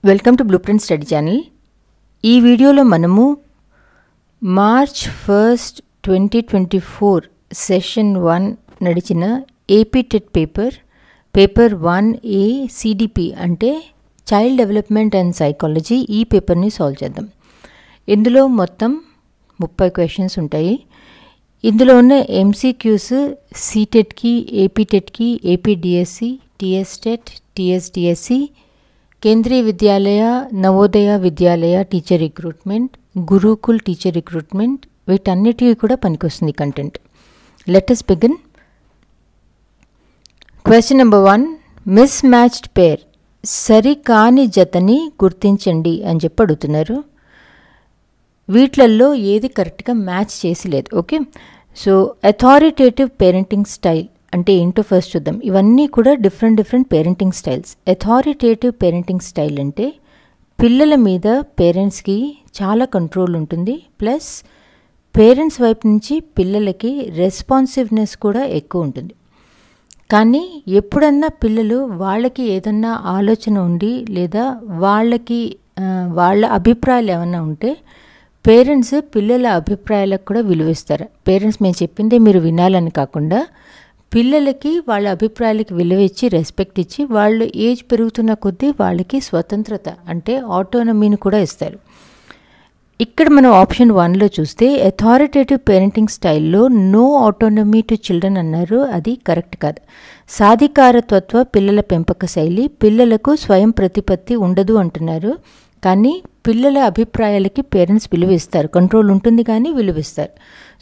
Welcome to blueprint study channel. ఈ వీడియోలో మనము మార్చ్ 1, 2024 సెషన్ 1 నడిచిన AP TET paper 1A CDP అంటే చైల్డ్ డెవలప్మెంట్ అండ్ సైకాలజీ, ఈ పేపర్ని సాల్వ్ చేద్దాం. ఇందులో మొత్తం 30 క్వశ్చన్స్ ఉంటాయి. ఇందులో ఉన్న MCQs CTETకి, ఏపీ టెట్కి, AP DSC, TS TET, TS DSC, Kendriya Vidyalaya, Navodaya Vidyalaya teacher recruitment, Gurukul teacher recruitment, వీటన్నిటికీ కూడా పనికొస్తుంది content. Let us begin. Question number 1, mismatched pair, సరికాని జతని గుర్తించండి అని చెప్పి అడుగుతున్నారు. వీటిల్లో ఏది కరెక్ట్గా మ్యాచ్ చేసి లేదు. Okay, so authoritative parenting style అంటే ఏంటో ఫస్ట్ చూద్దాం. ఇవన్నీ కూడా different parenting styles. Authoritative parenting style అంటే పిల్లల మీద పేరెంట్స్కి చాలా కంట్రోల్ ఉంటుంది, ప్లస్ పేరెంట్స్ వైపు నుంచి పిల్లలకి రెస్పాన్సివ్నెస్ కూడా ఎక్కువ ఉంటుంది. కానీ ఎప్పుడన్నా పిల్లలు వాళ్ళకి ఏదన్నా ఆలోచన ఉండి లేదా వాళ్ళ అభిప్రాయాలు ఏమన్నా ఉంటే పేరెంట్స్ పిల్లల అభిప్రాయాలకు కూడా విలువిస్తారు. పేరెంట్స్ మేము చెప్పిందే మీరు వినాలని కాకుండా పిల్లలకి వాళ్ళ అభిప్రాయాలకి విలువ ఇచ్చి, రెస్పెక్ట్ ఇచ్చి, వాళ్ళు ఏజ్ పెరుగుతున్న కొద్దీ వాళ్ళకి స్వతంత్రత అంటే ఆటోనమీని కూడా ఇస్తారు. ఇక్కడ మనం ఆప్షన్ 1లో చూస్తే అథారిటేటివ్ పేరెంటింగ్ స్టైల్లో నో ఆటోనమీ టు చిల్డ్రన్ అన్నారు. అది కరెక్ట్ కాదు. సాధికారతత్వ పిల్లల పెంపక శైలి, పిల్లలకు స్వయం ప్రతిపత్తి ఉండదు అంటున్నారు. కానీ పిల్లల అభిప్రాయాలకి పేరెంట్స్ విలువ ఇస్తారు, కంట్రోల్ ఉంటుంది కానీ విలువ ఇస్తారు.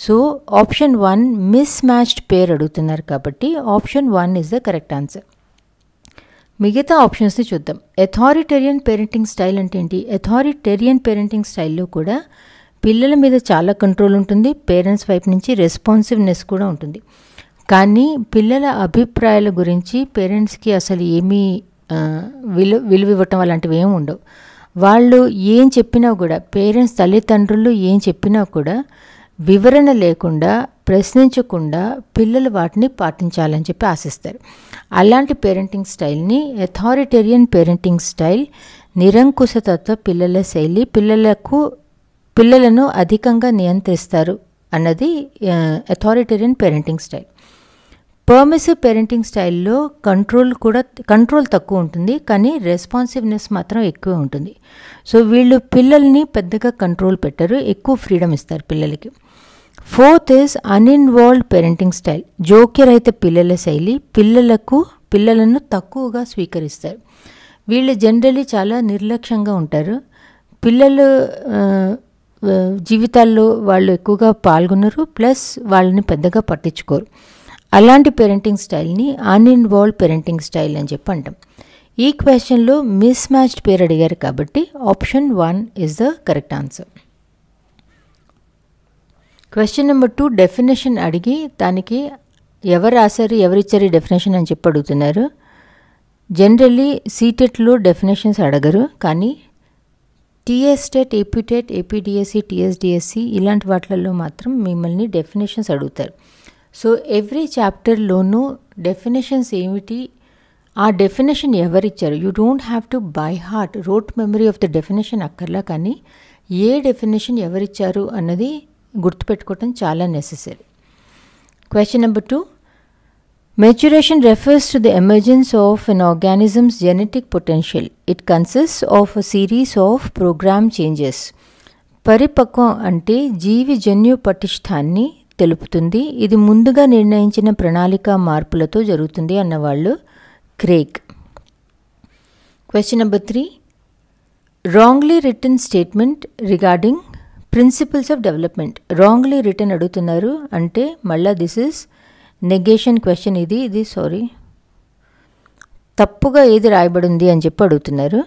సో ఆప్షన్ 1 మిస్ మ్యాచ్డ్ పేర్ అడుగుతున్నారు కాబట్టి option 1 is the correct answer. మిగతా ఆప్షన్స్ని చూద్దాం. అథారిటేరియన్ పేరెంటింగ్ స్టైల్ అంటే ఏంటి? అథారిటేరియన్ పేరెంటింగ్ స్టైల్లో కూడా పిల్లల మీద చాలా కంట్రోల్ ఉంటుంది, పేరెంట్స్ వైపు నుంచి రెస్పాన్సివ్నెస్ కూడా ఉంటుంది. కానీ పిల్లల అభిప్రాయాల గురించి పేరెంట్స్కి అసలు ఏమీ విలువ ఇవ్వటం అలాంటివి ఏమి ఉండవు. వాళ్ళు ఏం చెప్పినా కూడా, పేరెంట్స్ తల్లిదండ్రులు ఏం చెప్పినా కూడా వివరణ లేకుండా, ప్రశ్నించకుండా పిల్లలు వాటిని పాటించాలని చెప్పి ఆశిస్తారు. అలాంటి పేరెంటింగ్ స్టైల్ని అథారిటేరియన్ పేరెంటింగ్ స్టైల్. నిరంకుశతత్వ పిల్లల శైలి, పిల్లలను అధికంగా నియంత్రిస్తారు అన్నది authoritarian parenting style. Permissive parenting స్టైల్లో కంట్రోల్ తక్కువ ఉంటుంది, కానీ రెస్పాన్సివ్నెస్ మాత్రం ఎక్కువ ఉంటుంది. సో వీళ్ళు పిల్లల్ని పెద్దగా కంట్రోల్ పెట్టరు, ఎక్కువ ఫ్రీడమ్ ఇస్తారు పిల్లలకి. 4th is uninvolved parenting style. జోక్యరహిత పిల్లల శైలి, పిల్లలను తక్కువగా స్వీకరిస్తారు. వీళ్ళు జనరలీ చాలా నిర్లక్ష్యంగా ఉంటారు. పిల్లలు జీవితాల్లో వాళ్ళు ఎక్కువగా పాల్గొనరు, ప్లస్ వాళ్ళని పెద్దగా పట్టించుకోరు. అలాంటి పేరెంటింగ్ స్టైల్ని అన్ఇన్వాల్వ్డ్ పేరెంటింగ్ స్టైల్ అని చెప్పి అంటాం. ఈ క్వశ్చన్లో మిస్ మ్యాచ్డ్ పేర్ అడిగారు కాబట్టి option 1 is the correct answer. Question number 2 definition అడిగి దానికి ఎవరు రాశారు, ఎవరిచ్చారు ఈ డెఫినేషన్ అని చెప్పి అడుగుతున్నారు. జనరల్లీ సీటెట్లో డెఫినేషన్స్ అడగరు, కానీ TS TET, AP TET, AP DSC, TS DSC ఇలాంటి వాటిల్లో మాత్రం మిమ్మల్ని డెఫినేషన్స్ అడుగుతారు. సో ఎవ్రీ చాప్టర్లోనూ డెఫినేషన్స్ ఏమిటి, ఆ డెఫినేషన్ ఎవరిచ్చారు, you don't have to buy heart wrote memory of the definition అక్కర్లా, కానీ ఏ డెఫినేషన్ ఎవరిచ్చారు అన్నది గుర్తుపెట్టుకోవటం చాలా necessary. Question number 2, maturation refers to the emergence of an organism's genetic potential. It consists of a series of program changes. పరిపక్వం అంటే జీవి జన్యు పటిష్టాన్ని తెలుపుతుంది. ఇది ముందుగా నిర్ణయించిన ప్రణాళిక మార్పులతో జరుగుతుంది అన్నవాళ్ళు క్రేగ్. Question number 3, wrongly written statement regarding principles of development. Wrongly written అడుగుతున్నారు అంటే మళ్ళీ దిస్ ఇస్ నెగేషన్ క్వశ్చన్. ఇది తప్పుగా ఏది రాయబడింది అని చెప్పి అడుగుతున్నారు.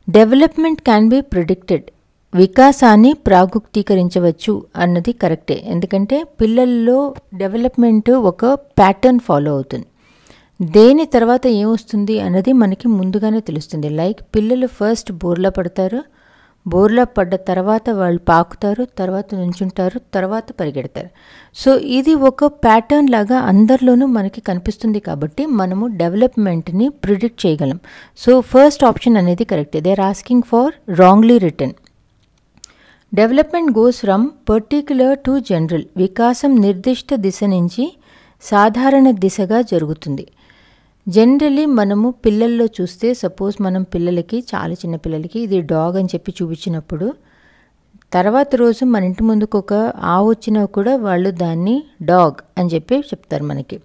డెవలప్మెంట్ క్యాన్ బి ప్రిడిక్టెడ్, వికాసాన్ని ప్రాగుక్తీకరించవచ్చు అన్నది కరెక్టే. ఎందుకంటే పిల్లల్లో డెవలప్మెంట్ ఒక ప్యాటర్న్ ఫాలో అవుతుంది. దేని తర్వాత ఏమొస్తుంది అన్నది మనకి ముందుగానే తెలుస్తుంది. లైక్ పిల్లలు ఫస్ట్ బోర్లా పడతారు, బోర్లా పడ్డ తర్వాత వాళ్ళు పాకుతారు, తర్వాత నుంచుంటారు, తర్వాత పరిగెడతారు. సో ఇది ఒక ప్యాటర్న్ లాగా అందరిలోనూ మనకి కనిపిస్తుంది కాబట్టి మనము డెవలప్మెంట్ని ప్రిడిక్ట్ చేయగలం. సో ఫస్ట్ ఆప్షన్ అనేది correct. They are asking for wrongly written. Development goes from particular to general. వికాసం నిర్దిష్ట దిశ నుంచి సాధారణ దిశగా జరుగుతుంది. జనరలీ మనము పిల్లల్లో చూస్తే, సపోజ్ మనం పిల్లలకి, చాలా చిన్న పిల్లలకి ఇది డాగ్ అని చెప్పి చూపించినప్పుడు తర్వాత రోజు మన ఇంటి ముందుకు ఒక ఆవు వచ్చినా కూడా వాళ్ళు దాన్ని డాగ్ అని చెప్పి చెప్తారు మనకి.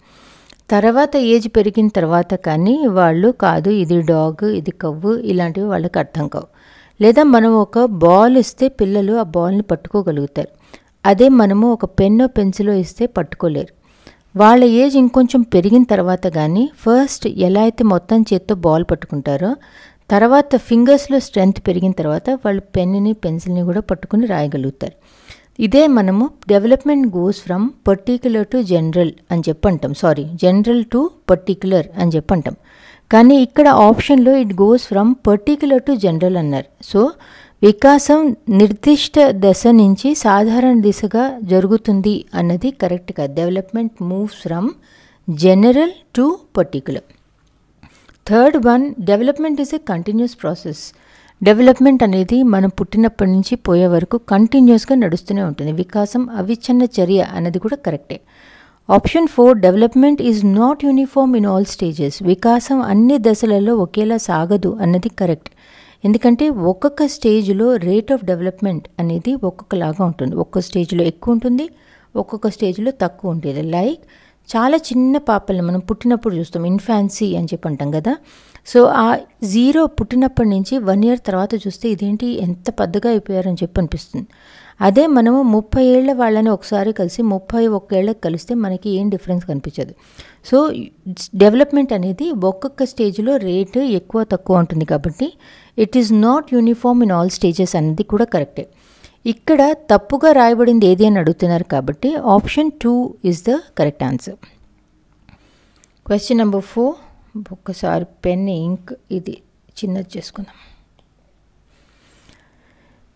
తర్వాత ఏజ్ పెరిగిన తర్వాత కానీ వాళ్ళు కాదు ఇది డాగ్, ఇది కవ్వు, ఇలాంటివి వాళ్ళకి అర్థం కావు. లేదా మనం ఒక బాల్ ఇస్తే పిల్లలు ఆ బాల్ని పట్టుకోగలుగుతారు. అదే మనము ఒక పెన్నో పెన్సిలో ఇస్తే పట్టుకోలేరు. వాళ్ళ ఏజ్ ఇంకొంచెం పెరిగిన తర్వాత కానీ ఫస్ట్ ఎలా అయితే మొత్తం చేత్తో బాల్ పట్టుకుంటారో తర్వాత ఫింగర్స్లో స్ట్రెంగ్త్ పెరిగిన తర్వాత వాళ్ళు పెన్ని పెన్సిల్ని కూడా పట్టుకుని రాయగలుగుతారు. ఇదే మనము development goes from particular to general అని చెప్పంటాం. జనరల్ టు పర్టిక్యులర్ అని చెప్పంటాం. కానీ ఇక్కడ ఆప్షన్లో it goes from particular to general అన్నారు. సో వికాసం నిర్దిష్ట దశ నుంచి సాధారణ దిశగా జరుగుతుంది అన్నది కరెక్ట్గా. Development moves from general to particular. Third one, development is a continuous process. Development అనేది మనం పుట్టినప్పటి నుంచి పోయే వరకు కంటిన్యూస్గా నడుస్తూనే ఉంటుంది. వికాసం అవిచ్ఛిన్న చర్య అన్నది కూడా కరెక్టే. Option 4, development is not uniform in all stages. వికాసం అన్ని దశలలో ఒకేలా సాగదు అన్నది కరెక్ట్. ఎందుకంటే ఒక్కొక్క స్టేజ్లో రేట్ ఆఫ్ డెవలప్మెంట్ అనేది ఒక్కొక్కలాగా ఉంటుంది. ఒక్కొక్క స్టేజ్లో ఎక్కువ ఉంటుంది, ఒక్కొక్క స్టేజ్లో తక్కువ ఉంటుంది. లైక్ చాలా చిన్న పాపల్ని మనం పుట్టినప్పుడు చూస్తాం, ఇన్ఫాన్సీ అని చెప్పి అంటాం కదా. సో ఆ 0 పుట్టినప్పటి నుంచి 1 year తర్వాత చూస్తే ఇదేంటి ఎంత పెద్దగా అయిపోయారని చెప్పి అనిపిస్తుంది. అదే మనము 30 ఏళ్ల వాళ్ళని ఒకసారి కలిసి 31 ఏళ్ళకి కలిస్తే మనకి ఏం డిఫరెన్స్ కనిపించదు. సో డెవలప్మెంట్ అనేది ఒక్కొక్క స్టేజ్లో రేటు ఎక్కువ తక్కువ ఉంటుంది కాబట్టి it is not uniform in all stages అనేది కూడా కరెక్టే. ఇక్కడ తప్పుగా రాయబడింది ఏది అని అడుగుతున్నారు కాబట్టి option 2 is the correct answer. Question number 4, ఒక్కసారి పెన్ ఇంక్ ఇది చిన్నది చేసుకుందాం.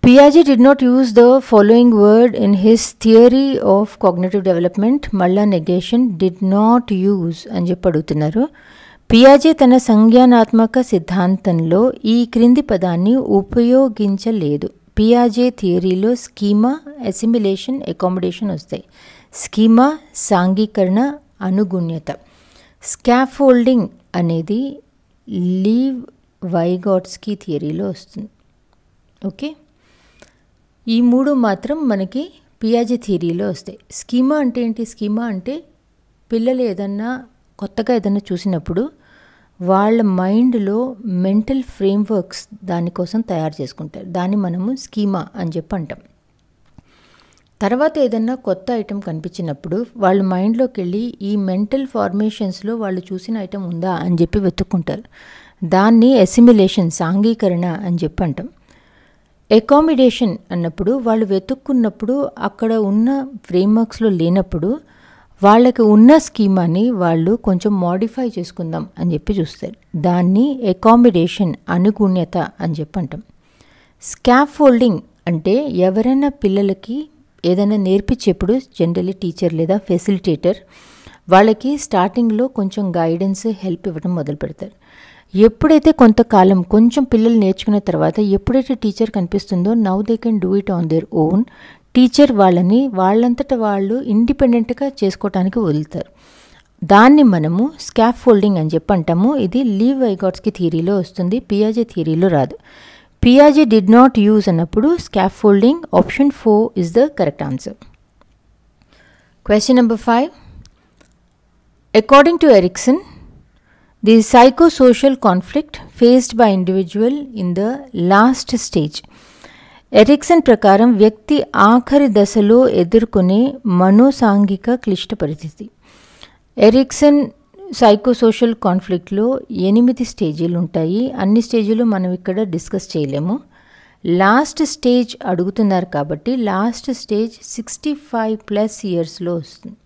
Piaget did not use the following word in his theory of cognitive development. మళ్ళా నెగేషన్ did not use అని చెప్పి అడుగుతున్నారు. పియాజే తన సంజ్ఞానాత్మక సిద్ధాంతంలో ఈ క్రింది పదాన్ని ఉపయోగించలేదు. పియాజే థియరీలో స్కీమా, అసిమిలేషన్, అకామిడేషన్ వస్తాయి. స్కీమా సాంఘీకరణ, అనుగుణ్యత. స్కాఫోల్డింగ్ అనేది లీవ్ వైగాట్స్కీ థియరీలో వస్తుంది. ఓకే, ఈ 3 మాత్రం మనకి పియాజే థియరీలో వస్తాయి. స్కీమా అంటే ఏంటి? స్కీమా అంటే పిల్లలు ఏదన్నా కొత్తగా ఏదన్నా చూసినప్పుడు వాళ్ళ మైండ్లో మెంటల్ ఫ్రేమ్వర్క్స్ దానికోసం తయారు చేసుకుంటారు. దాన్ని మనము స్కీమా అని చెప్పి అంటాం. తర్వాత ఏదన్నా కొత్త ఐటెం కనిపించినప్పుడు వాళ్ళ మైండ్లోకి వెళ్ళి ఈ మెంటల్ ఫార్మేషన్స్లో వాళ్ళు చూసిన ఐటెం ఉందా అని చెప్పి వెతుక్కుంటారు. దాన్ని అసిమిలేషన్, సాంఘీకరణ అని చెప్పి అంటాం. అకామిడేషన్ అన్నప్పుడు వాళ్ళు వెతుక్కున్నప్పుడు అక్కడ ఉన్న ఫ్రేమ్వర్క్స్లో లేనప్పుడు వాళ్ళకి ఉన్న స్కీమాని వాళ్ళు కొంచెం మోడిఫై చేసుకుందాం అని చెప్పి చూస్తారు. దాన్ని అకామిడేషన్, అనుగుణ్యత అని చెప్పి అంటాం. స్కాఫోల్డింగ్ అంటే ఎవరైనా పిల్లలకి ఏదైనా నేర్పించేప్పుడు జనరల్లీ టీచర్ లేదా ఫెసిలిటేటర్ వాళ్ళకి స్టార్టింగ్లో కొంచెం గైడెన్స్, హెల్ప్ ఇవ్వడం మొదలు పెడతారు. ఎప్పుడైతే కొంతకాలం కొంచెం పిల్లలు నేర్చుకున్న తర్వాత ఎప్పుడైతే టీచర్ కనిపిస్తుందో now they can do it on their own, teacher వాళ్ళని వాళ్ళంతటా వాళ్ళు ఇండిపెండెంట్గా చేసుకోవటానికి వదులుతారు. దాన్ని మనము స్కాఫోల్డింగ్ అని చెప్పి అంటాము. ఇది లీవ్ వైగాట్స్కీ థియరీలో వస్తుంది, పియాజే థియరీలో రాదు. పియాజే డిడ్ నాట్ యూజ్ అన్నప్పుడు scaffolding, option 4 is the correct answer. Question number 5, according to Erikson, the psychosocial conflict faced by individual in the last stage. Erikson ప్రకారం వ్యక్తి ఆఖరి దశలో ఎదుర్కొనే మనోసాంఘిక క్లిష్ట పరిస్థితి. ఎరిక్సన్ సైకోసోషల్ కాన్ఫ్లిక్ట్లో 8 స్టేజీలు ఉంటాయి. అన్ని స్టేజీలు మనం ఇక్కడ డిస్కస్ చేయలేము. లాస్ట్ స్టేజ్ అడుగుతున్నారు కాబట్టి లాస్ట్ స్టేజ్ 65+ yearsలో వస్తుంది.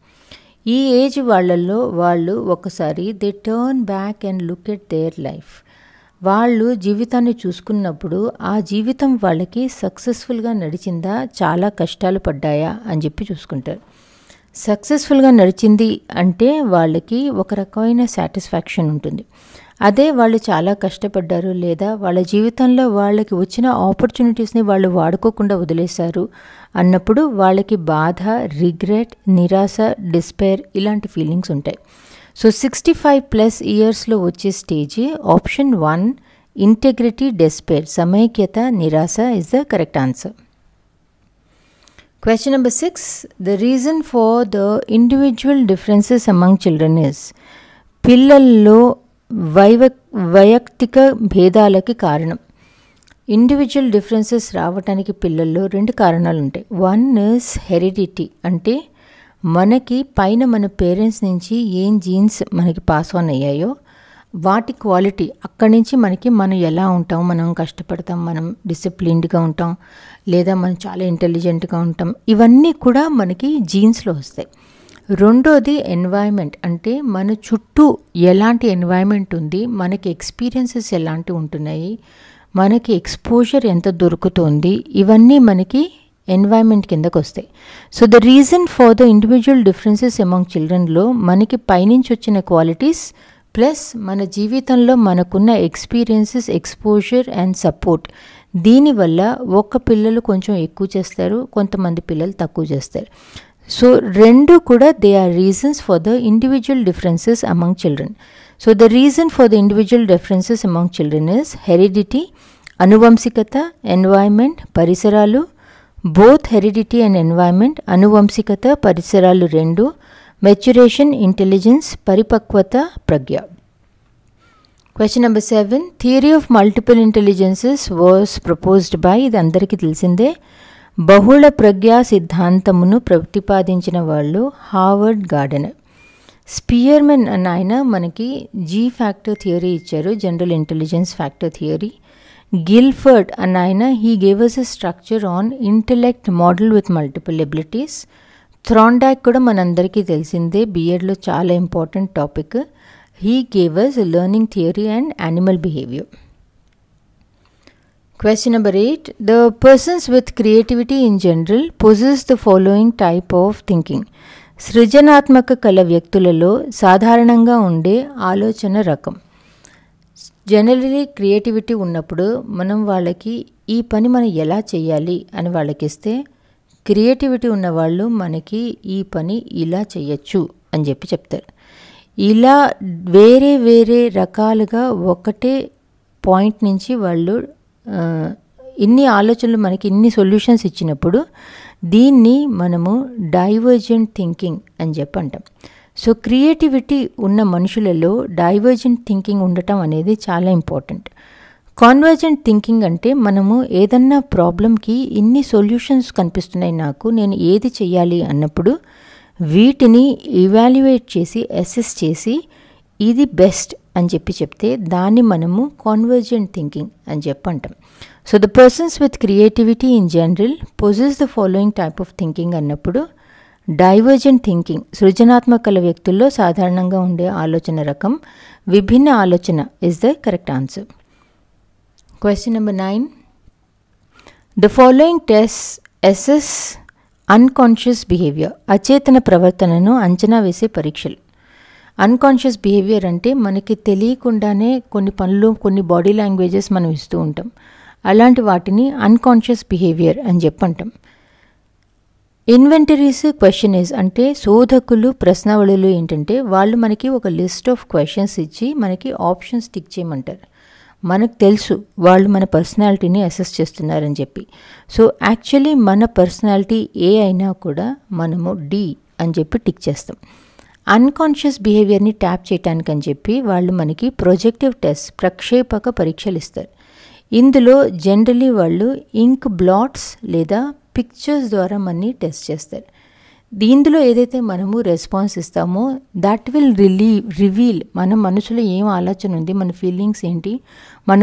ఈ ఏజ్ వాళ్ళల్లో వాళ్ళు ఒకసారి they turn back and look at their life. వాళ్ళు జీవితాన్ని చూసుకున్నప్పుడు ఆ జీవితం వాళ్ళకి సక్సెస్ఫుల్గా నడిచిందా, చాలా కష్టాలు పడ్డాయా అని చెప్పి చూసుకుంటారు. సక్సెస్ఫుల్గా నడిచింది అంటే వాళ్ళకి ఒక రకమైన సాటిస్ఫాక్షన్ ఉంటుంది. అదే వాళ్ళు చాలా కష్టపడ్డారు లేదా వాళ్ళ జీవితంలో వాళ్ళకి వచ్చిన ఆపర్చునిటీస్ని వాళ్ళు వాడుకోకుండా వదిలేశారు అన్నప్పుడు వాళ్ళకి బాధ, రిగ్రెట్, నిరాశ, డిస్పైర్ ఇలాంటి ఫీలింగ్స్ ఉంటాయి. సో 65+ ఇయర్స్లో వచ్చే స్టేజ్ ఆప్షన్ 1 ఇంటెగ్రిటీ, డెస్పైర్, సమైక్యత, నిరాశ is the correct answer. Question number 6. The reason for the individual differences among children is పిల్లల్లో వైయక్తిక భేదాలకి కారణం. ఇండివిజువల్ డిఫరెన్సెస్ రావడానికి పిల్లల్లో 2 కారణాలు ఉంటాయి. 1 is heredity, అంటే మనకి పైన మన పేరెంట్స్ నుంచి ఏం జీన్స్ మనకి పాస్ ఆన్ అయ్యాయో వాటి క్వాలిటీ, అక్కడి నుంచి మనం ఎలా ఉంటాం, మనం కష్టపడతాం, మనం డిసిప్లిన్డ్గా ఉంటాం లేదా మనం చాలా ఇంటెలిజెంట్గా ఉంటాం, ఇవన్నీ కూడా మనకి జీన్స్లో వస్తాయి. రెండోది ఎన్వైర్న్మెంట్, అంటే మన చుట్టూ ఎలాంటి ఎన్వైర్న్మెంట్ ఉంది, మనకి ఎక్స్పీరియన్సెస్ ఎలాంటివి ఉంటున్నాయి, మనకి ఎక్స్పోజర్ ఎంత దొరుకుతుంది, ఇవన్నీ మనకి ఎన్వైర్న్మెంట్ కిందకు వస్తాయి. So the reason for the individual differences among చిల్డ్రన్లో మనకి పైనుంచి వచ్చిన క్వాలిటీస్ ప్లస్ మన జీవితంలో మనకున్న ఎక్స్పీరియన్సెస్, ఎక్స్పోజర్ అండ్ సపోర్ట్, దీనివల్ల ఒక పిల్లలు కొంచెం ఎక్కువ చేస్తారు, కొంతమంది పిల్లలు తక్కువ చేస్తారు. సో 2 కూడా they are reasons for the individual differences among children. So the reason for the individual differences among children is heredity, అనువంశికత, ఎన్వైర్న్మెంట్, పరిసరాలు. బోత్ హెరిడిటీ అండ్ ఎన్వైర్న్మెంట్, అనువంశికత, పరిసరాలు 2, మెచ్యురేషన్, ఇంటెలిజెన్స్, పరిపక్వత, ప్రజ్ఞ. Question number 7. Theory of multiple intelligences was proposed by, ఇది అందరికీ తెలిసిందే, బహుళ ప్రజ్ఞా సిద్ధాంతమును ప్రతిపాదించిన వాళ్ళు హావర్డ్ గార్డనర్. స్పియర్మెన్ అన్న ఆయన మనకి జీ ఫ్యాక్టర్ థియరీ ఇచ్చారు, general intelligence factor theory. Guilford అన్న ఆయన he gave us a structure on intellect model with multiple abilities. Thorndike కూడా మనందరికీ తెలిసిందే, బిఎడ్లో చాలా important topic. He gave us learning theory and animal behaviour. Question number 8. The persons with creativity in general possess the following type of thinking. సృజనాత్మక కల వ్యక్తులలో సాధారణంగా ఉండే ఆలోచన రకం. జనరలీ క్రియేటివిటీ ఉన్నప్పుడు మనం వాళ్ళకి ఈ పని మనం ఎలా చేయాలి అని వాళ్ళకి ఇస్తే, క్రియేటివిటీ ఉన్నవాళ్ళు మనకి ఈ పని ఇలా చేయొచ్చు అని చెప్పి చెప్తారు. ఇలా వేరే వేరే రకాలుగా ఒకటే పాయింట్ నుంచి వాళ్ళు ఇన్ని ఆలోచనలు మనకి ఇన్ని సొల్యూషన్స్ ఇచ్చినప్పుడు దీన్ని మనము డైవర్జెంట్ థింకింగ్ అని చెప్పి అంటాం. సో క్రియేటివిటీ ఉన్న మనుషులలో డైవర్జెంట్ థింకింగ్ ఉండటం అనేది చాలా ఇంపార్టెంట్. కాన్వర్జెంట్ థింకింగ్ అంటే మనము ఏదన్నా ప్రాబ్లంకి ఇన్ని సొల్యూషన్స్ కనిపిస్తున్నాయి నాకు, నేను ఏది చెయ్యాలి అన్నప్పుడు వీటిని ఇవాల్యుయేట్ చేసి అసెస్ చేసి ఇది బెస్ట్ అని చెప్పి చెప్తే దాన్ని మనము కాన్వర్జెంట్ థింకింగ్ అని చెప్పి అంటాం. So the persons with creativity in general possess the following type of thinking అన్నప్పుడు డైవర్జెంట్ థింకింగ్, సృజనాత్మక వ్యక్తుల్లో సాధారణంగా ఉండే ఆలోచన రకం, విభిన్న ఆలోచన is the correct answer. Question number 9. The following test assess unconscious behaviour. అచేతన ప్రవర్తనను అంచనా వేసే పరీక్షలు. అన్కాన్షియస్ బిహేవియర్ అంటే మనకి తెలియకుండానే కొన్ని పనులు, కొన్ని బాడీ లాంగ్వేజెస్ మనం ఇస్తూ ఉంటాం. అలాంటి వాటిని అన్కాన్షియస్ బిహేవియర్ అని చెప్పంటాం. ఇన్వెంటరీస్, క్వశ్చనరీస్ అంటే శోధకులు, ప్రశ్నావళులు ఏంటంటే వాళ్ళు మనకి ఒక లిస్ట్ ఆఫ్ క్వశ్చన్స్ ఇచ్చి మనకి ఆప్షన్స్ టిక్ చేయమంటారు. మనకు తెలుసు వాళ్ళు మన పర్సనాలిటీని అసెస్ చేస్తున్నారని చెప్పి. సో యాక్చువల్లీ మన పర్సనాలిటీ ఏ అయినా కూడా మనము డి అని చెప్పి టిక్ చేస్తాం. అన్కాన్షియస్ బిహేవియర్ని ట్యాప్ చేయటానికి అని చెప్పి వాళ్ళు మనకి ప్రొజెక్టివ్ టెస్ట్, ప్రక్షేపక పరీక్షలు ఇస్తారు. ఇందులో జనరలీ వాళ్ళు ఇంక్ బ్లాట్స్ లేదా పిక్చర్స్ ద్వారా మనని టెస్ట్ చేస్తారు. దీంట్లో ఏదైతే మనము రెస్పాన్స్ ఇస్తామో దట్ విల్ రివీల్ మన మనసులో ఏం ఆలోచన ఉంది, మన ఫీలింగ్స్ ఏంటి, మన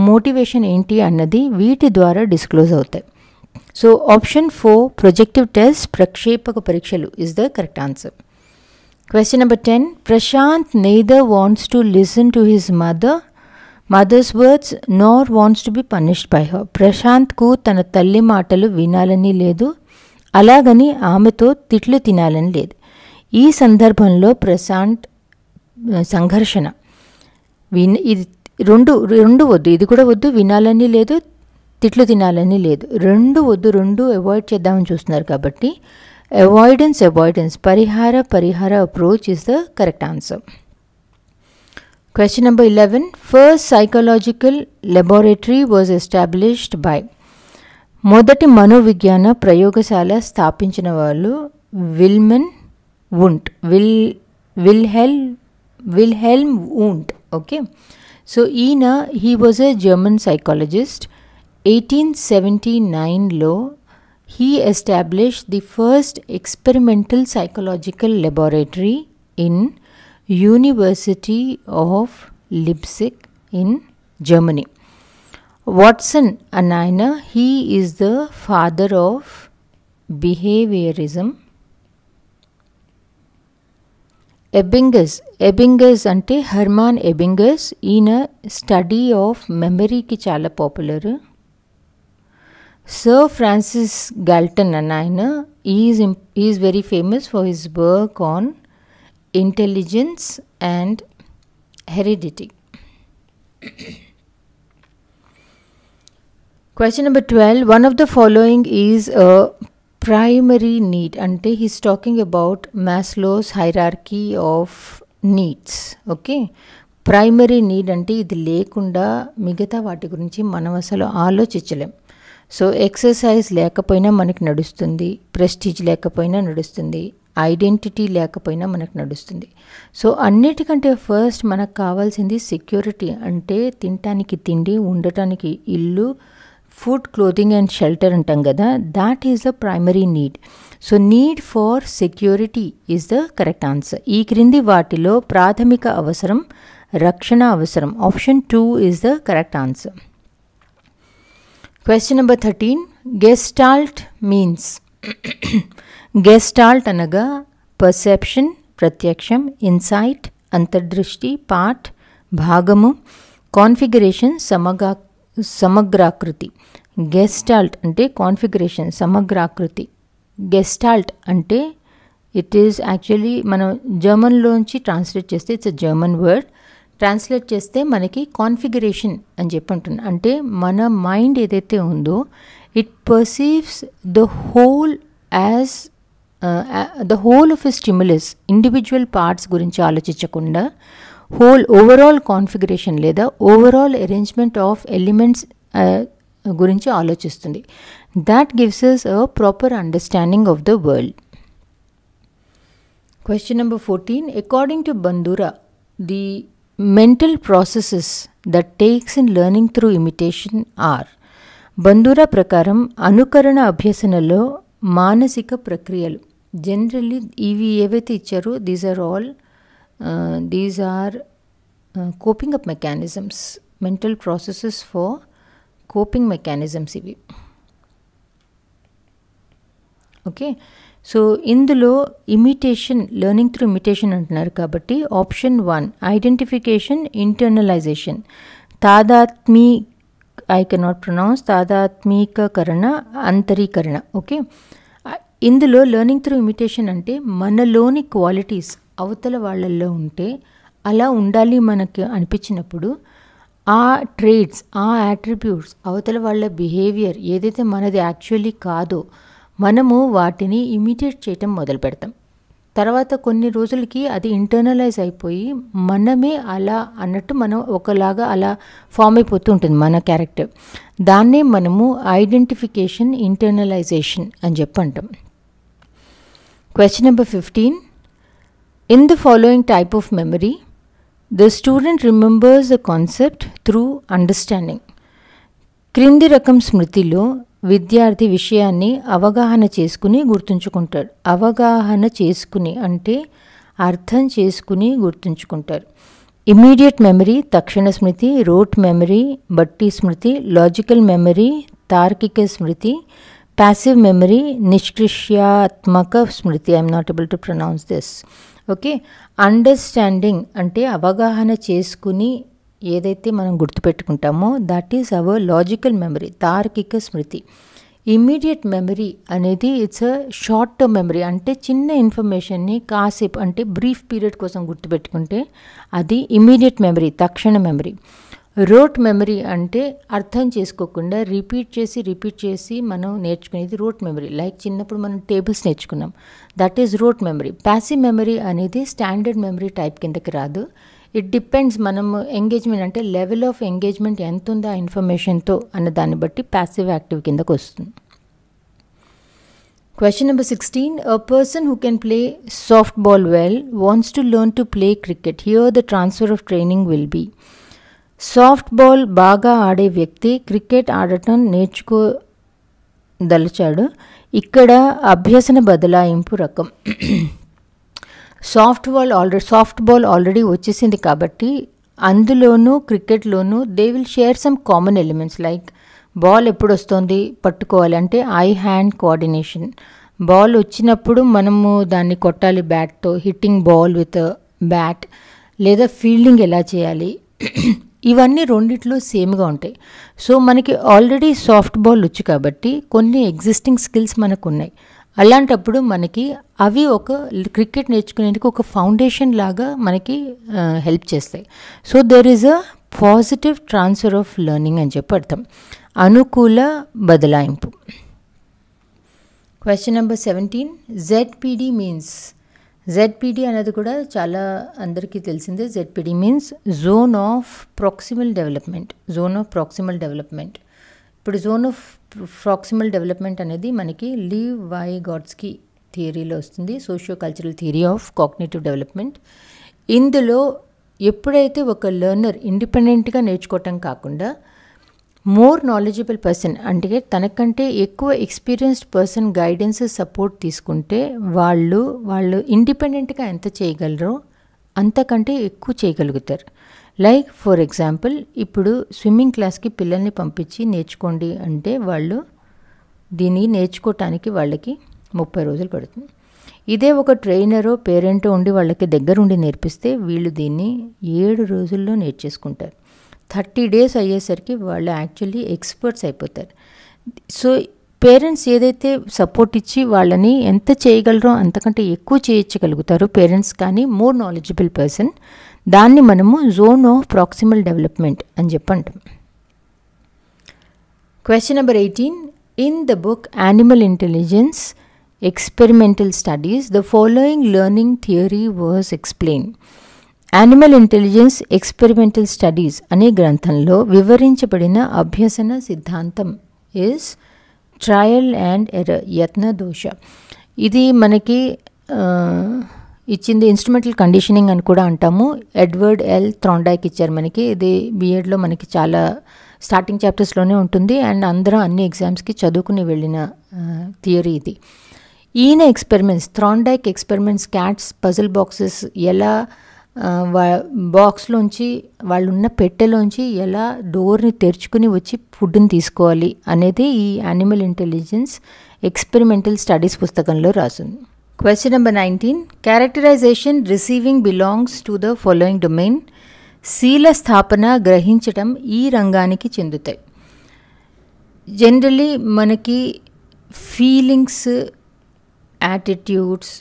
మోటివేషన్ ఏంటి అన్నది వీటి ద్వారా డిస్క్లోజ్ అవుతాయి. సో ఆప్షన్ 4 ప్రొజెక్టివ్ టెస్ట్, ప్రక్షేపక పరీక్షలు is the correct answer. Question number 10. Prashant neither wants to listen to his mother mother's words nor wants to be punished by her. ప్రశాంత్కు తన తల్లి మాటలు వినాలని లేదు, అలాగని ఆమెతో తిట్లు తినాలని లేదు. ఈ సందర్భంలో ప్రశాంత్ సంఘర్షణ, ఇది రెండు వద్దు, ఇది కూడా వద్దు, వినాలని లేదు, తిట్లు తినాలని లేదు, రెండు వద్దు, రెండు అవాయిడ్ చేద్దామని చూస్తున్నారు. కాబట్టి అవాయిడెన్స్ పరిహార approach is the correct answer. Question number 11. First psychological laboratory was established by. మొదటి మనోవిజ్ఞాన ప్రయోగశాల స్థాపించిన వాళ్ళు విల్హెల్మ్ వూంట్. ఓకే, సో ఈయన he was a German psychologist. 1879లో he established the first experimental psychological laboratory in University of Leipzig in Germany. Watson and he is the father of behaviorism. Ebbinghaus ante Hermann Ebbinghaus, ఈయన study of మెమరీకి చాలా popular. Sir Francis Galton and he is very famous for his work on intelligence and heredity. Question number 12. One of the following is a primary need. Ante he is talking about Maslow's hierarchy of needs. Okay, primary need ante ఇది లేకుండా మిగతా వాటి గురించి మనం అసలు ఆలోచించలేం. So exercise లేకపోయినా మనకు నడుస్తుంది, ప్రెస్టీజ్ లేకపోయినా నడుస్తుంది, ఐడెంటిటీ లేకపోయినా మనకు నడుస్తుంది. సో అన్నిటికంటే ఫస్ట్ మనకు కావాల్సింది సెక్యూరిటీ. అంటే తినటానికి తిండి, ఉండటానికి ఇల్లు, ఫుడ్, క్లోతింగ్ అండ్ షెల్టర్ అంటాం కదా, that is the primary need. So need for security is the correct answer. ఈ క్రింది వాటిలో ప్రాథమిక అవసరం రక్షణ అవసరం. Option 2 is the correct answer. Question number 13. Gestalt means. Gestalt అనగా పర్సెప్షన్, ప్రత్యక్షం, ఇన్సైట్, అంతర్దృష్టి, పార్ట్, భాగము, కాన్ఫిగరేషన్, సమగ్రాకృతి. గెస్టాల్ట్ అంటే కాన్ఫిగరేషన్, సమగ్రాకృతి. గెస్టాల్ట్ అంటే ఇట్ ఈస్ యాక్చువల్లీ మనం జర్మన్లోంచి ట్రాన్స్లేట్ చేస్తే it's a German word. Translate చేస్తే మనకి కాన్ఫిగరేషన్ అని చెప్పి అంటున్నాను. అంటే మన మైండ్ ఏదైతే ఉందో it perceives the whole as the whole of a stimulus. Individual parts గురించి ఆలోచించకుండా ఓవరాల్ కాన్ఫిగరేషన్ లేదా ఓవరాల్ అరేంజ్మెంట్ ఆఫ్ ఎలిమెంట్స్ గురించి ఆలోచిస్తుంది. That gives us a proper understanding of the world. Question number 14. According to Bandura, the mental processes that takes in learning through imitation are. Bandura ప్రకారం అనుకరణ అభ్యసనలో మానసిక ప్రక్రియలు. Generally ఇవి ఏవైతే ఇచ్చారో these are coping up mechanisms, mental processes for coping mechanisms ఇవి. Okay, so ఇందులో ఇమిటేషన్, లెర్నింగ్ త్రూ ఇమిటేషన్ అంటున్నారు కాబట్టి option 1 identification, internalisation, I cannot pronounce, తాదాత్మీకరణ, అంతరీకరణ. ఓకే, ఇందులో లెర్నింగ్ త్రూ ఇమిటేషన్ అంటే మనలోని క్వాలిటీస్ అవతల వాళ్ళల్లో ఉంటే అలా ఉండాలి మనకు అనిపించినప్పుడు ఆ ట్రేడ్స్, ఆ యాట్రిబ్యూట్స్, అవతల వాళ్ళ బిహేవియర్ ఏదైతే మనది యాక్చువల్లీ కాదో మనము వాటిని ఇమిటేట్ చేయటం మొదలు పెడతాం. తర్వాత కొన్ని రోజులకి అది ఇంటర్నలైజ్ అయిపోయి మనమే అలా అన్నట్టు మనం ఒకలాగా అలా ఫామ్ అయిపోతూ ఉంటుంది మన క్యారెక్టర్. దాన్నే మనము ఐడెంటిఫికేషన్, ఇంటర్నలైజేషన్ అని చెప్పి అంటాం. Question number 15. In the following type of memory the student remembers the concept through understanding. క్రింది రకం స్మృతిలో విద్యార్థి విషయాన్ని అవగాహన చేసుకుని గుర్తుంచుకుంటాడు. అవగాహన చేసుకుని అంటే అర్థం చేసుకుని గుర్తుంచుకుంటారు. ఇమ్మీడియట్ మెమరీ తక్షణ స్మృతి, రోట్ మెమరీ బట్టి స్మృతి, లాజికల్ మెమరీ తార్కిక స్మృతి, ప్యాసివ్ మెమరీ నిష్క్రియాత్మక స్మృతి. I'm not able to pronounce this. Okay, understanding అంటే అవగాహన చేసుకుని ఏదైతే మనం గుర్తుపెట్టుకుంటామో that is our logical memory, తార్కిక స్మృతి. ఇమ్మీడియట్ మెమరీ అనేది it's a short term memory, అంటే చిన్న ఇన్ఫర్మేషన్ని కాసేపు అంటే బ్రీఫ్ పీరియడ్ కోసం గుర్తుపెట్టుకుంటే అది ఇమ్మీడియట్ మెమరీ, తక్షణ మెమరీ. రోట్ మెమరీ అంటే అర్థం చేసుకోకుండా రిపీట్ చేసి మనం నేర్చుకునేది రోట్ మెమరీ. లైక్ చిన్నప్పుడు మనం టేబుల్స్ నేర్చుకున్నాం, that is wrote memory. Passive memory అనేది స్టాండర్డ్ మెమరీ టైప్ కిందకి రాదు. ఇట్ డిపెండ్స్ మనం ఎంగేజ్మెంట్ అంటే లెవెల్ ఆఫ్ ఎంగేజ్మెంట్ ఎంత ఉందో ఆ ఇన్ఫర్మేషన్తో అన్న దాన్ని బట్టి ప్యాసివ్ యాక్టివ్ కిందకు వస్తుంది. Question number 16. A person who can play softball well wants to learn to play cricket. Here the transfer of training will be. Softball బాగా ఆడే వ్యక్తి క్రికెట్ ఆడటం నేర్చుకోదలిచాడు. ఇక్కడ అభ్యసన బదలాయింపు రకం. సాఫ్ట్బాల్ ఆల్రెడీ వచ్చేసింది కాబట్టి అందులోనూ క్రికెట్లోనూ they will share some common elements. Like ball ఎప్పుడు వస్తుంది పట్టుకోవాలి అంటే ఐ హ్యాండ్ కోఆర్డినేషన్. బాల్ వచ్చినప్పుడు మనము దాన్ని కొట్టాలి బ్యాట్తో, హిట్టింగ్ బాల్ విత్ బ్యాట్, లేదా ఫీల్డింగ్ ఎలా చేయాలి, ఇవన్నీ రెండిట్లో సేమ్గా ఉంటాయి. సో మనకి ఆల్రెడీ సాఫ్ట్బాల్ వచ్చు కాబట్టి కొన్ని ఎగ్జిస్టింగ్ స్కిల్స్ మనకు ఉన్నాయి. అలాంటప్పుడు మనకి అవి ఒక క్రికెట్ నేర్చుకునేందుకు ఒక ఫౌండేషన్ లాగా మనకి హెల్ప్ చేస్తాయి. So there is a positive transfer of learning అని చెప్పి అర్థం, అనుకూల బదలాయింపు. Question number 17. ZPD means. ZPD అనేది కూడా చాలా అందరికీ తెలిసిందే. ZPD means zone of proximal development. ఇప్పుడు జోన్ ఆఫ్ ప్రాక్సిమల్ డెవలప్మెంట్ అనేది మనకి లీవ్ వైగాట్స్కీ థియరీలో వస్తుంది, socio cultural theory of cognitive development. ఇందులో ఎప్పుడైతే ఒక లెర్నర్ ఇండిపెండెంట్గా నేర్చుకోవటం కాకుండా మోర్ నాలెడ్జబుల్ పర్సన్ అంటే తనకంటే ఎక్కువ ఎక్స్పీరియన్స్డ్ పర్సన్ గైడెన్స్ సపోర్ట్ తీసుకుంటే వాళ్ళు ఇండిపెండెంట్గా ఎంత చేయగలరో అంతకంటే ఎక్కువ చేయగలుగుతారు. లైక్ ఫర్ ఎగ్జాంపుల్ ఇప్పుడు స్విమ్మింగ్ క్లాస్కి పిల్లల్ని పంపించి నేర్చుకోండి అంటే వాళ్ళు దీన్ని నేర్చుకోవటానికి వాళ్ళకి 30 రోజులు పడుతుంది. ఇదే ఒక ట్రైనరో పేరెంటో ఉండి వాళ్ళకి దగ్గరుండి నేర్పిస్తే వీళ్ళు దీన్ని 7 రోజుల్లో నేర్చేసుకుంటారు. 30 days అయ్యేసరికి వాళ్ళు యాక్చువల్లీ ఎక్స్పర్ట్స్ అయిపోతారు. సో పేరెంట్స్ ఏదైతే సపోర్ట్ ఇచ్చి వాళ్ళని ఎంత చేయగలరో అంతకంటే ఎక్కువ చేయించగలుగుతారో పేరెంట్స్ కానీ మోర్ నాలెడ్జబుల్ పర్సన్, దాన్ని మనము జోన్ ఆఫ్ ప్రాక్సిమల్ డెవలప్మెంట్ అని చెప్పంటాం. Question number 18. In the book animal intelligence experimental studies the following learning theory was explain. Animal intelligence experimental studies అనే గ్రంథంలో వివరించబడిన అభ్యసన సిద్ధాంతం ఈజ్ ట్రయల్ అండ్ ఎర్రర్, యత్న దోష. ఇది మనకి ఇచ్చింది ఇన్స్ట్రుమెంటల్ కండిషనింగ్ అని కూడా అంటాము. ఎడ్వర్డ్ ఎల్ థార్న్డైక్ ఇచ్చారు మనకి. ఇది బిఎడ్లో మనకి చాలా స్టార్టింగ్ చాప్టర్స్లోనే ఉంటుంది అండ్ అందరం అన్ని ఎగ్జామ్స్కి చదువుకుని వెళ్ళిన థియరీ ఇది. ఈయన experiments, Thorndike experiments, cats puzzle boxes ఎలా బాక్స్లోంచి వాళ్ళు ఉన్న పెట్టెలోంచి ఎలా డోర్ని తెరుచుకుని వచ్చి ఫుడ్ని తీసుకోవాలి అనేది ఈ యానిమల్ ఇంటెలిజెన్స్ ఎక్స్పెరిమెంటల్ స్టడీస్ పుస్తకంలో రాసింది. Question number 19. Characterisation receiving belongs to the following domain. శీల స్థాపన, గ్రహించటం ఈ రంగానికి చెందుతాయి. జనరలీ మనకి ఫీలింగ్స్, యాటిట్యూడ్స్,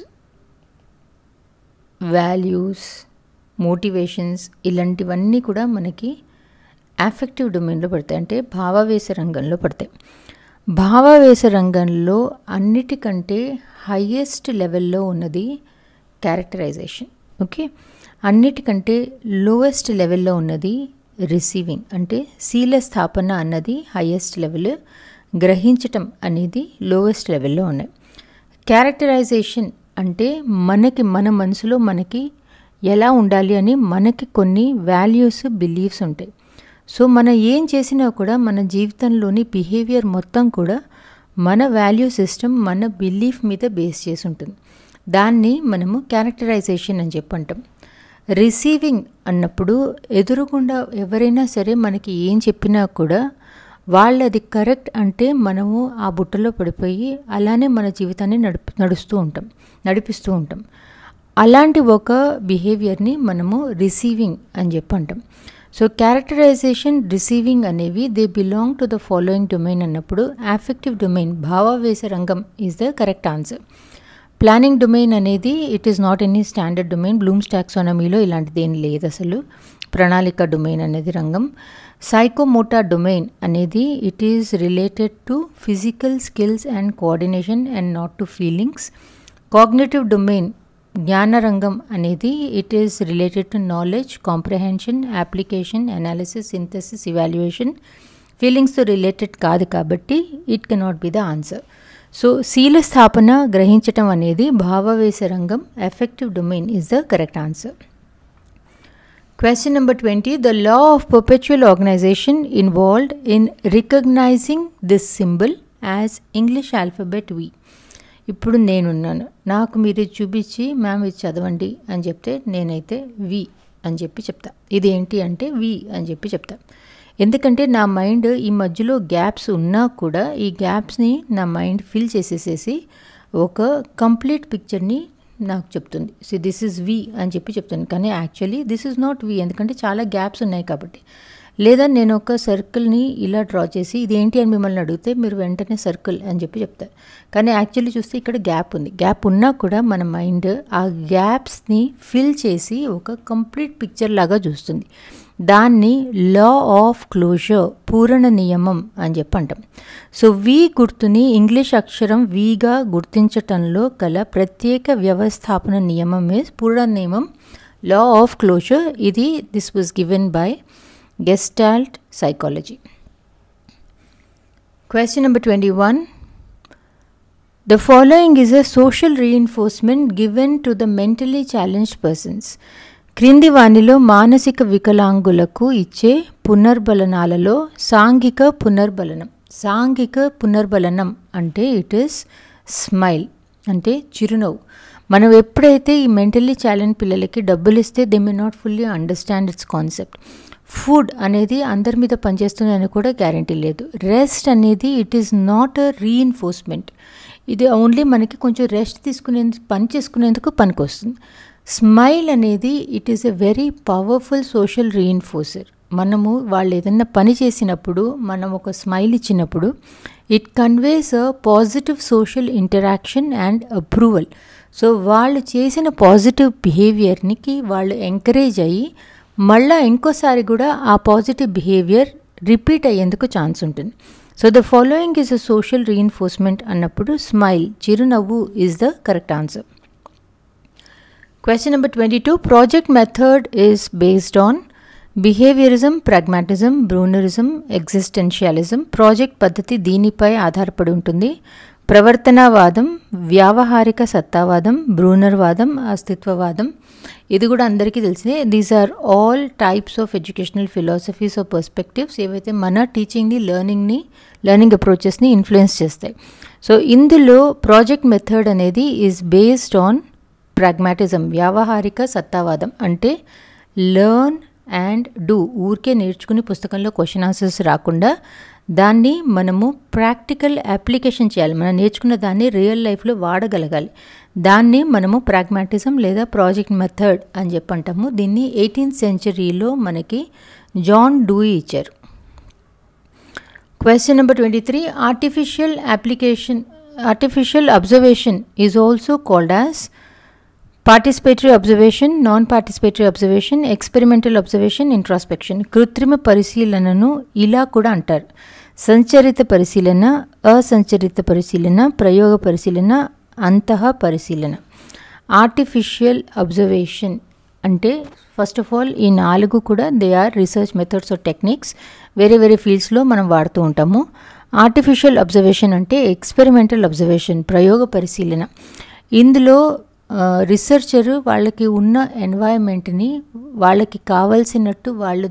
వాల్యూస్, మోటివేషన్స్ ఇలాంటివన్నీ కూడా మనకి అఫెక్టివ్ డొమైన్లో పడతాయి, అంటే భావావేశ రంగంలో పడతాయి. భావావేశ రంగంలో అన్నిటికంటే హయ్యెస్ట్ లెవెల్లో ఉన్నది క్యారెక్టరైజేషన్. ఓకే, అన్నిటికంటే లోయెస్ట్ లెవెల్లో ఉన్నది రిసీవింగ్, అంటే శీల స్థాపన అన్నది హయ్యెస్ట్ లెవెల్, గ్రహించటం అనేది లోయెస్ట్ లెవెల్లో ఉన్నాయి. క్యారెక్టరైజేషన్ అంటే మనకి మన మనసులో మనకి ఎలా ఉండాలి అని మనకి కొన్ని వాల్యూస్, బిలీఫ్స్ ఉంటాయి. సో మనం ఏం చేసినా కూడా మన జీవితంలోని బిహేవియర్ మొత్తం కూడా మన వాల్యూ సిస్టమ్, మన బిలీఫ్ మీద బేస్ చేసి ఉంటుంది. దాన్ని మనము క్యారెక్టరైజేషన్ అని చెప్పంటాం. రిసీవింగ్ అన్నప్పుడు ఎదురుగుండా ఎవరైనా సరే మనకి ఏం చెప్పినా కూడా వాళ్ళది కరెక్ట్ అంటే మనము ఆ బుట్టలో పడిపోయి అలానే మన జీవితాన్ని నడిపిస్తూ ఉంటాం. అలాంటి ఒక బిహేవియర్ని మనము రిసీవింగ్ అని చెప్పంటాం. సో క్యారెక్టరైజేషన్, రిసీవింగ్ అనేవి they belong to the following domain అన్నప్పుడు అఫెక్టివ్ డొమైన్, భావావేశ రంగం is the correct answer. Planning domain అనేది it is not any standard domain. Bloom's టాక్సానమీలో ఇలాంటిది ఏం లేదు అసలు. ప్రణాళిక డొమైన్ అనేది రంగం. సైకోమోటార్ డొమైన్ అనేది it is related to physical skills and coordination and not to feelings. Cognitive domain, జ్ఞానరంగం అనేది it is related to knowledge, comprehension, application, analysis, synthesis, evaluation. ఫీలింగ్స్తో రిలేటెడ్ కాదు కాబట్టి it cannot be the answer. So శీల స్థాపన, గ్రహించటం అనేది భావావేశ రంగం. Effective domain is the correct answer. Question number 20. The law of perpetual organization involved in recognizing this symbol as English alphabet V. ఇప్పుడు నేనున్నాను, నాకు మీరు చూపించి మ్యామ్ ఇది చదవండి అని చెప్తే నేనైతే వి అని చెప్పి చెప్తా. ఇది ఏంటి అంటే వి అని చెప్పి చెప్తా. ఎందుకంటే నా మైండ్ ఈ మధ్యలో గ్యాప్స్ ఉన్నా కూడా ఈ గ్యాప్స్ని నా మైండ్ ఫిల్ చేసేసేసి ఒక కంప్లీట్ పిక్చర్ని నాకు చెప్తుంది. సో దిస్ ఈజ్ వి అని చెప్పి చెప్తాను, కానీ actually this is not we, ఎందుకంటే చాలా గ్యాప్స్ ఉన్నాయి కాబట్టి. లేదా నేను ఒక సర్కిల్ని ఇలా డ్రా చేసి ఇదేంటి అని మిమ్మల్ని అడిగితే మీరు వెంటనే సర్కిల్ అని చెప్పి చెప్తారు, కానీ యాక్చువల్లీ చూస్తే ఇక్కడ గ్యాప్ ఉంది. గ్యాప్ ఉన్నా కూడా మన మైండ్ ఆ గ్యాప్స్ని ఫిల్ చేసి ఒక కంప్లీట్ పిక్చర్ లాగా చూస్తుంది. దాన్ని లా ఆఫ్ క్లోజర్, పూరణ నియమం అని చెప్పి అంటాం. సో వి గుర్తుని ఇంగ్లీష్ అక్షరం విగా గుర్తించటంలో గల ప్రత్యేక వ్యవస్థాపన నియమమే పూరణ నియమం, లా ఆఫ్ క్లోజర్. ఇది this was given by Gestalt psychology. Question number 21. The following is a social reinforcement given to the mentally challenged persons. క్రింది వానిలో మానసిక వికలాంగులకు ఇచ్చే పునర్బలనాలలో సాంఘిక పునర్బలనం. సాంఘిక పునర్బలనం అంటే ఇట్ ఈస్ స్మైల్, అంటే చిరునవ్వు. మనం ఎప్పుడైతే ఈ మెంటల్లీ ఛాలెంజ్ పిల్లలకి డబ్బులు ఇస్తే they may not fully understand its concept. Food అనేది అందరి మీద పనిచేస్తుందని కూడా గ్యారంటీ లేదు. రెస్ట్ అనేది it is not a reinforcement, ఇది ఓన్లీ మనకి కొంచెం రెస్ట్ పని చేసుకునేందుకు పనికి వస్తుంది. స్మైల్ అనేది it is a very powerful social reinforcer. మనము వాళ్ళు ఏదైనా పని చేసినప్పుడు మనం ఒక స్మైల్ ఇచ్చినప్పుడు it conveys a positive social interaction and approval. So వాళ్ళు చేసిన పాజిటివ్ బిహేవియర్నికి వాళ్ళు ఎంకరేజ్ అయ్యి మళ్ళీ ఇంకోసారి కూడా ఆ పాజిటివ్ బిహేవియర్ రిపీట్ అయ్యేందుకు ఛాన్స్ ఉంటుంది. So the following is a social reinforcement అన్నప్పుడు స్మైల్, చిరునవ్వు is the correct answer. Question number 22. Project method is based on behaviorism, pragmatism, Brunerism, existentialism. Project పద్ధతి దీనిపై ఆధారపడి ఉంటుంది. ప్రవర్తనవాదం, వ్యావహారిక సత్తావాదం, బ్రూనర్వాదం, అస్తిత్వవాదం. ఇది కూడా అందరికీ తెలిసిందే. These are all types of educational philosophies of perspectives ఏవైతే మన టీచింగ్ని, లెర్నింగ్ అప్రోచెస్ని ఇన్ఫ్లుయెన్స్ చేస్తాయి. సో ఇందులో ప్రాజెక్ట్ మెథడ్ అనేది ఈజ్ బేస్డ్ ఆన్ ప్రాగ్మాటిజం, వ్యావహారిక సత్తావాదం. అంటే లెర్న్ అండ్ డూ, ఊరికే నేర్చుకుని పుస్తకంలో క్వశ్చన్ ఆన్సర్స్ రాకుండా దాన్ని మనము ప్రాక్టికల్ అప్లికేషన్ చేయాలి. మనం నేర్చుకున్న దాన్ని రియల్ లైఫ్లో వాడగలగాలి. దాన్ని మనము ప్రాగ్మాటిజం లేదా ప్రాజెక్ట్ మెథడ్ అని చెప్పి అంటాము. దీన్ని 18th centuryలో మనకి జాన్ డూయి ఇచ్చారు. Question number 23. Artificial observation is also called as participatory observation, non-participatory observation, experimental observation, introspection. కృత్రిమ పరిశీలనను ఇలా కూడా అంటారు: సంచరిత పరిశీలన, అసంచరిత పరిశీలన, ప్రయోగ పరిశీలన, అంతః పరిశీలన. ఆర్టిఫిషియల్ అబ్జర్వేషన్ అంటే ఫస్ట్ ఆఫ్ ఆల్ ఈ 4 కూడా they are research methods or techniques. వేరే ఫీల్డ్స్లో మనం వాడుతూ ఉంటాము. ఆర్టిఫిషియల్ అబ్జర్వేషన్ అంటే ఎక్స్పెరిమెంటల్ అబ్జర్వేషన్, ప్రయోగ పరిశీలన. ఇందులో రీసెర్చరు వాళ్ళకి ఉన్న ఎన్వైరన్మెంట్ని వాళ్ళకి కావాల్సినట్టు వాళ్ళు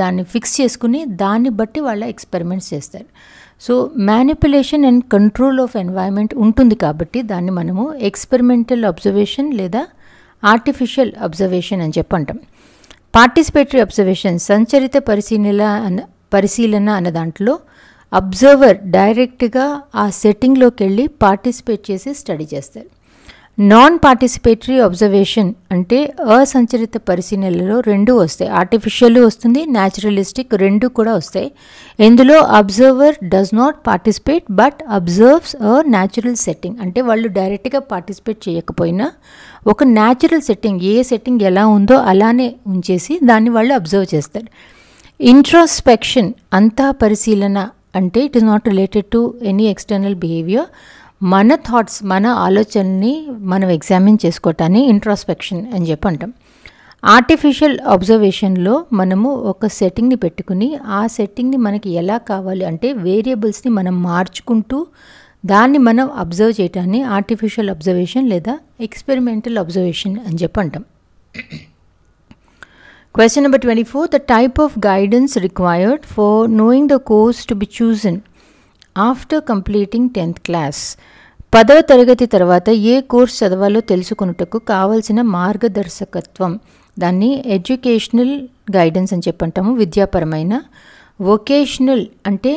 దాన్ని ఫిక్స్ చేసుకుని దాన్ని బట్టి వాళ్ళ ఎక్స్పెరిమెంట్స్ చేస్తారు. So manipulation and control of environment ఉంటుంది కాబట్టి దాన్ని మనము ఎక్స్పెరిమెంటల్ అబ్జర్వేషన్ లేదా ఆర్టిఫిషియల్ అబ్జర్వేషన్ అని చెప్పి అంటాం. పార్టిసిపేటరీ అబ్జర్వేషన్, సంచరిత పరిశీలన అన్న దాంట్లో అబ్జర్వర్ డైరెక్ట్గా ఆ సెట్టింగ్లోకి వెళ్ళి పార్టిసిపేట్ చేసి స్టడీ చేస్తారు. నాన్ పార్టిసిపేటరీ అబ్జర్వేషన్ అంటే అసంచరిత పరిశీలనలో రెండు వస్తాయి, ఆర్టిఫిషియల్ వస్తుంది, న్యాచురలిస్టిక్ రెండు కూడా వస్తాయి. ఇందులో observer does not participate but absorbs a natural setting, అంటే వాళ్ళు డైరెక్ట్గా పార్టిసిపేట్ చేయకపోయినా ఒక న్యాచురల్ సెట్టింగ్, ఏ సెట్టింగ్ ఎలా ఉందో అలానే ఉంచేసి దాన్ని వాళ్ళు అబ్జర్వ్ చేస్తారు. ఇంట్రోస్పెక్షన్ అంతా పరిశీలన అంటే it is not related to any external behaviour, మన థాట్స్ మన ఆలోచనని మనం ఎగ్జామిన్ చేసుకోవటాన్ని ఇంట్రోస్పెక్షన్ అని చెప్పి అంటాం. ఆర్టిఫిషియల్ అబ్జర్వేషన్లో మనము ఒక సెట్టింగ్ని పెట్టుకుని ఆ సెట్టింగ్ని మనకి ఎలా కావాలి అంటే వేరియబుల్స్ని మనం మార్చుకుంటూ దాన్ని మనం అబ్జర్వ్ చేయటాన్ని ఆర్టిఫిషియల్ అబ్జర్వేషన్ లేదా ఎక్స్పెరిమెంటల్ అబ్జర్వేషన్ అని చెప్పి అంటాం. Question number 24. The type of guidance required for knowing the course to be chosen after completing 10th class. 10వ తరగతి తర్వాత ఏ కోర్స్ చదవాలో తెలుసుకొనుటకు కావలసిన మార్గదర్శకత్వం, దాన్ని ఎడ్యుకేషనల్ గైడెన్స్ అని చెప్పంటాము, విద్యాపరమైన. వొకేషనల్ అంటే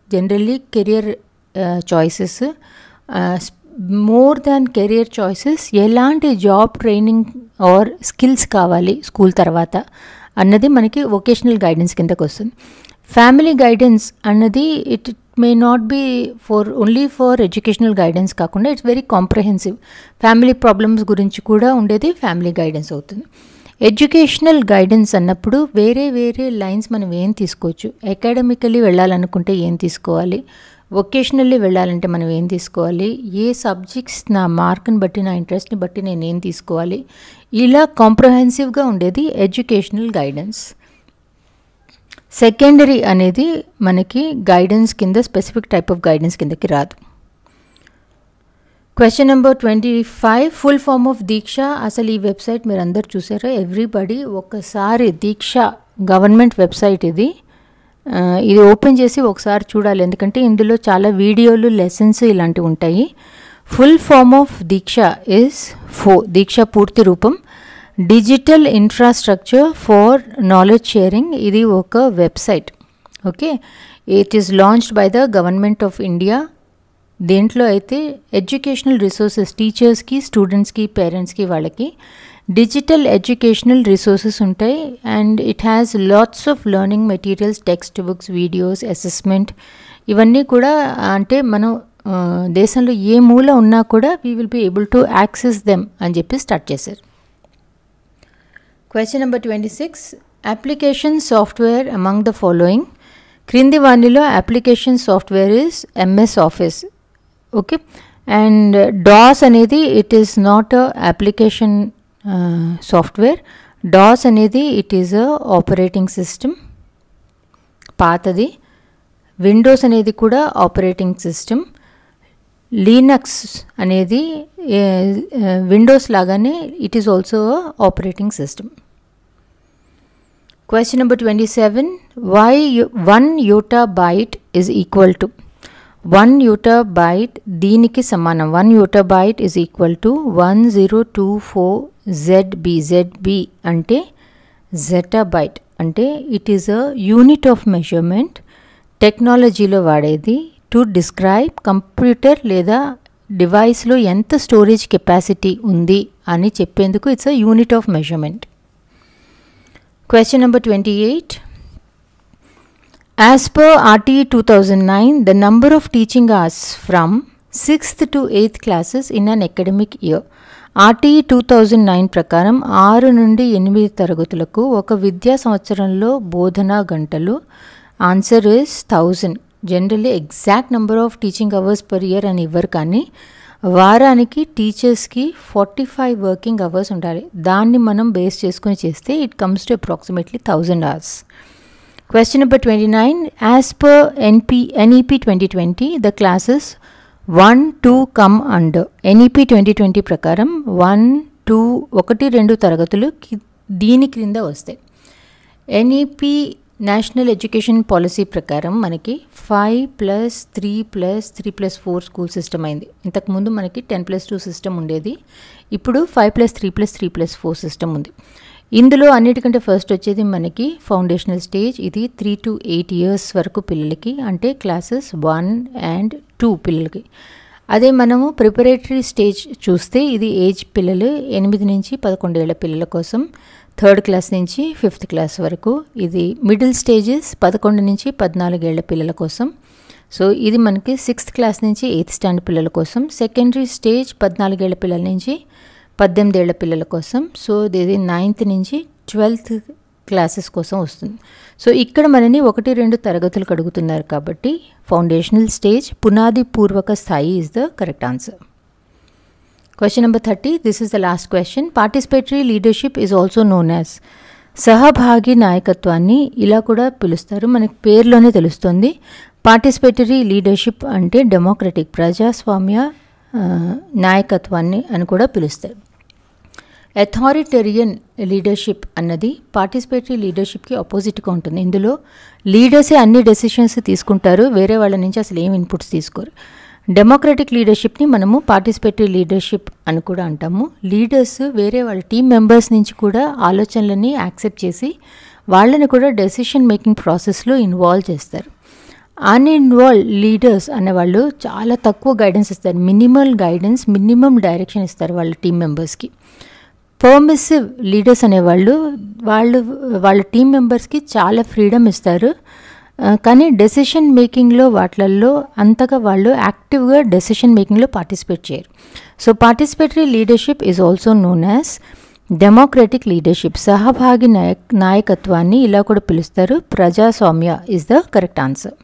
generally career choices. More than career choices, ఎలాంటి జాబ్ ట్రైనింగ్ ఆర్ స్కిల్స్ కావాలి స్కూల్ తర్వాత అన్నది మనకి వొకేషనల్ గైడెన్స్ కిందకు వస్తుంది. ఫ్యామిలీ గైడెన్స్ అన్నది it may not be only for educational guidance కాకుండా it's very comprehensive, family problems గురించి కూడా ఉండేది ఫ్యామిలీ గైడెన్స్ అవుతుంది. ఎడ్యుకేషనల్ గైడెన్స్ అన్నప్పుడు వేరే వేరే లైన్స్ మనం ఏం తీసుకోవచ్చు, అకాడమికల్లీ వెళ్ళాలనుకుంటే ఏం తీసుకోవాలి, వొకేషనల్లీ వెళ్ళాలంటే మనం ఏం తీసుకోవాలి, ఏ సబ్జెక్ట్స్ నా మార్క్ని బట్టి నా ఇంట్రెస్ట్ని బట్టి నేను ఏం తీసుకోవాలి, ఇలా కాంప్రహెన్సివ్గా ఉండేది ఎడ్యుకేషనల్ గైడెన్స్. సెకండరీ అనేది మనకి గైడెన్స్ కింద స్పెసిఫిక్ టైప్ ఆఫ్ గైడెన్స్ కిందకి రాదు. Question number 25. Full form of Diksha. అసలు ఈ వెబ్సైట్ మీరు అందరు చూసారా? ఎవ్రీబడి ఒక్కసారి దీక్ష గవర్నమెంట్ వెబ్సైట్ ఇది ఓపెన్ చేసి ఒకసారి చూడాలి, ఎందుకంటే ఇందులో చాలా వీడియోలు, లెసన్స్ ఇలాంటివి ఉంటాయి. Full form of Diksha is Diksha పూర్తి రూపం digital infrastructure for knowledge sharing. ఇది ఒక website. Okay, it is launched by the government of India. దీంట్లో అయితే ఎడ్యుకేషనల్ రిసోర్సెస్ టీచర్స్కి, స్టూడెంట్స్కి, పేరెంట్స్కి వాళ్ళకి డిజిటల్ ఎడ్యుకేషనల్ రిసోర్సెస్ ఉంటాయి. And it has lots of learning materials, text books, videos, assessment, ఇవన్నీ కూడా అంటే మనం దేశంలో ఏ మూల ఉన్నా కూడా we will be able to access them అని చెప్పి స్టార్ట్ చేశారు. Question number 26. Application software among the following. క్రింది వానిలో application software is MS office. Okay, and DOS అనేది it is not a application software. DOS అనేది it is a operating system, పాతది. Windows అనేది కూడా ఆపరేటింగ్ సిస్టమ్. లీనక్స్ అనేది Windows లాగానే it is also a operating system. Question number 27. Why 1 yottabyte is equal to 1 yottabyte దీనికి సమానం. 1 yottabyte is equal to 1024 ZB. ZB అంటే జెటాబైట్, అంటే it is a unit of measurement. టెక్నాలజీలో వాడేది టు డిస్క్రైబ్ కంప్యూటర్ లేదా డివైస్లో ఎంత స్టోరేజ్ కెపాసిటీ ఉంది అని చెప్పేందుకు it's a unit of measurement. Question number 28. As per RTE 2009, the number of teaching hours from 6th to 8th classes in an academic year. RTE 2009 ప్రకారం 6 నుండి 8 తరగతులకు ఒక విద్యా సంవత్సరంలో బోధనా గంటలు. Answer is 1000. Generally exact number of teaching hours per year అని ఇవ్వరు, కానీ వారానికి టీచర్స్కి 45 వర్కింగ్ అవర్స్ ఉండాలి. దాన్ని మనం బేస్ చేసుకుని చేస్తే it comes to approximately 1000 hours. Question number 29. As per NEP 2020, the classes 1, 2 come under. NEP 2020 ప్రకారం 1, 2 తరగతులు దీని క్రింద వస్తాయి. NEP నేషనల్ ఎడ్యుకేషన్ పాలసీ ప్రకారం మనకి 5+3+3+4 స్కూల్ సిస్టమ్ అయింది. ఇంతకుముందు మనకి 10+2 సిస్టమ్ ఉండేది, ఇప్పుడు 5+3+3+4 సిస్టమ్ ఉంది. ఇందులో అన్నిటికంటే ఫస్ట్ వచ్చేది మనకి ఫౌండేషనల్ స్టేజ్. ఇది 3 to 8 years వరకు పిల్లలకి, అంటే క్లాసెస్ 1 and 2 పిల్లలకి. అదే మనము ప్రిపరేటరీ స్టేజ్ చూస్తే ఇది ఏజ్ పిల్లలు 8 నుంచి 11 ఏళ్ల పిల్లల కోసం, 3rd క్లాస్ నుంచి 5th క్లాస్ వరకు. ఇది మిడిల్ స్టేజెస్ 11 నుంచి 14 ఏళ్ల పిల్లల కోసం. సో ఇది మనకి 6th క్లాస్ నుంచి 8th స్టాండర్డ్ పిల్లల కోసం. సెకండరీ స్టేజ్ 14 ఏళ్ల పిల్లల నుంచి 18 ఏళ్ల పిల్లల కోసం. సో ఇది 9th నుంచి 12th క్లాసెస్ కోసం వస్తుంది. సో ఇక్కడ మనని 1-2 తరగతులకు అడుగుతున్నారు కాబట్టి ఫౌండేషనల్ స్టేజ్, పునాది పూర్వక స్థాయి is the correct answer. Question number 30, this is the last question. Participatory leadership is also known as. సహభాగి నాయకత్వాన్ని ఇలా కూడా పిలుస్తారు, మనకి పేరులోనే తెలుస్తుంది. పార్టిసిపేటరీ లీడర్షిప్ అంటే డెమోక్రటిక్, ప్రజాస్వామ్య నాయకత్వాన్ని అని కూడా పిలుస్తారు. అథారిటేరియన్ లీడర్షిప్ అన్నది పార్టిసిపేటరీ లీడర్షిప్కి ఆపోజిట్గా ఉంటుంది. ఇందులో లీడర్సే అన్ని డెసిషన్స్ తీసుకుంటారు, వేరే వాళ్ళ నుంచి అసలు ఏం ఇన్పుట్స్ తీసుకోరు. డెమోక్రటిక్ లీడర్షిప్ని మనము పార్టిసిపేటరీ లీడర్షిప్ అని కూడా అంటాము. లీడర్స్ వేరే వాళ్ళ టీమ్ మెంబర్స్ నుంచి కూడా ఆలోచనలని యాక్సెప్ట్ చేసి వాళ్ళని కూడా డెసిషన్ మేకింగ్ ప్రాసెస్లో ఇన్వాల్వ్ చేస్తారు. అన్ఇన్వాల్వ్ లీడర్స్ అనేవాళ్ళు చాలా తక్కువ గైడెన్స్ ఇస్తారు, మినిమల్ గైడెన్స్, మినిమం డైరెక్షన్ ఇస్తారు వాళ్ళ టీమ్ మెంబర్స్కి. పర్మిసివ్ లీడర్స్ అనేవాళ్ళు వాళ్ళ టీమ్ మెంబర్స్కి చాలా ఫ్రీడమ్ ఇస్తారు, కానీ డెసిషన్ మేకింగ్లో వాటిల్లో అంతగా వాళ్ళు యాక్టివ్గా డెసిషన్ మేకింగ్లో పార్టిసిపేట్ చేయరు. So participatory leadership is also known as democratic leadership. సహభాగి నాయకత్వాన్ని ఇలా కూడా పిలుస్తారు. ప్రజాస్వామ్య ఈజ్ ద కరెక్ట్ ఆన్సర్.